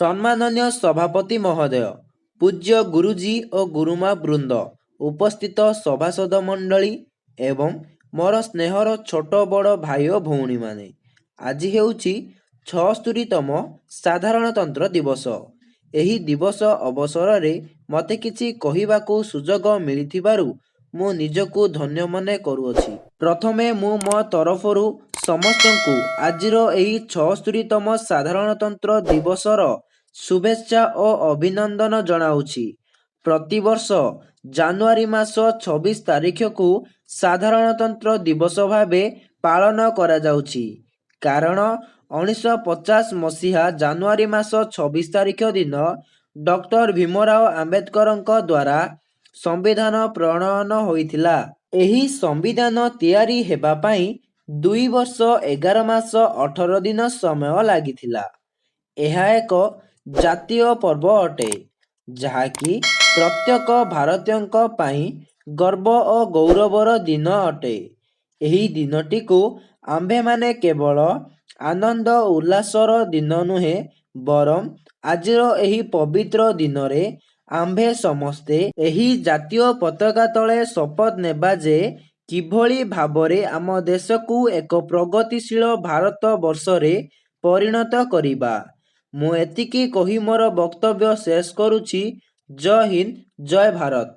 ସମ୍ମାନନୀୟ ସଭାପତି ମହୋଦୟ, ପୂଜ୍ୟ ଗୁରୁଜୀ ଓ ଗୁରୁମା ବୃନ୍ଦ, ଉପସ୍ଥିତ ସଭାସଦ ମଣ୍ଡଳୀ ଏବଂ ମୋର ସ୍ନେହର ଛୋଟ ବଡ଼ ଭାଇ ଓ ଭଉଣୀମାନେ, ଆଜି ହେଉଛି 76ତମ ସାଧାରଣତନ୍ତ୍ର ଦିବସ। ଏହି ଦିବସ ଅବସରରେ ମୋତେ କିଛି କହିବାକୁ ସୁଯୋଗ ମିଳିଥିବାରୁ ମୁଁ ନିଜକୁ ଧନ୍ୟ ମନେ କରୁଅଛି। ପ୍ରଥମେ ମୁଁ ମୋ ତରଫରୁ ସମସ୍ତଙ୍କୁ ଆଜିର ଏହି 76ତମ ସାଧାରଣତନ୍ତ୍ର ଦିବସର ଶୁଭେଚ୍ଛା ଓ ଅଭିନନ୍ଦନ ଜଣାଉଛି। ପ୍ରତିବର୍ଷ ଜାନୁଆରୀ ମାସ 26 ତାରିଖକୁ ସାଧାରଣତନ୍ତ୍ର ଦିବସ ଭାବେ ପାଳନ କରାଯାଉଛି। କାରଣ 1950 ମସିହା ଜାନୁଆରୀ ମାସ 26 ତାରିଖ ଦିନ ଡକ୍ଟର ଭୀମରାଓ ଆମ୍ବେଦକରଙ୍କ ଦ୍ୱାରା ସମ୍ବିଧାନ ପ୍ରଣୟନ ହୋଇଥିଲା। ଏହି ସମ୍ବିଧାନ ତିଆରି ହେବା ପାଇଁ 2 ବର୍ଷ 11 ମାସ 18 ଦିନ ସମୟ ଲାଗିଥିଲା। ଏହା ଏକ ଜାତୀୟ ପର୍ବ ଅଟେ, ଯାହାକି ପ୍ରତ୍ୟେକ ଭାରତୀୟଙ୍କ ପାଇଁ ଗର୍ବ ଓ ଗୌରବର ଦିନ ଅଟେ। ଏହି ଦିନଟିକୁ ଆମ୍ଭେମାନେ କେବଳ ଆନନ୍ଦ ଉଲ୍ଲାସର ଦିନ ନୁହେଁ, ବରଂ ଆଜିର ଏହି ପବିତ୍ର ଦିନରେ ଆମ୍ଭେ ସମସ୍ତେ ଏହି ଜାତୀୟ ପତାକା ତଳେ ଶପଥ ନେବା ଯେ କିଭଳି ଭାବରେ ଆମ ଦେଶକୁ ଏକ ପ୍ରଗତିଶୀଳ ଭାରତ ବର୍ଷରେ ପରିଣତ କରିବା। ମୁଁ ଏତିକି କହି ମୋର ବକ୍ତବ୍ୟ ଶେଷ କରୁଛି। ଜୟ ହିନ୍ଦ, ଜୟ ଭାରତ।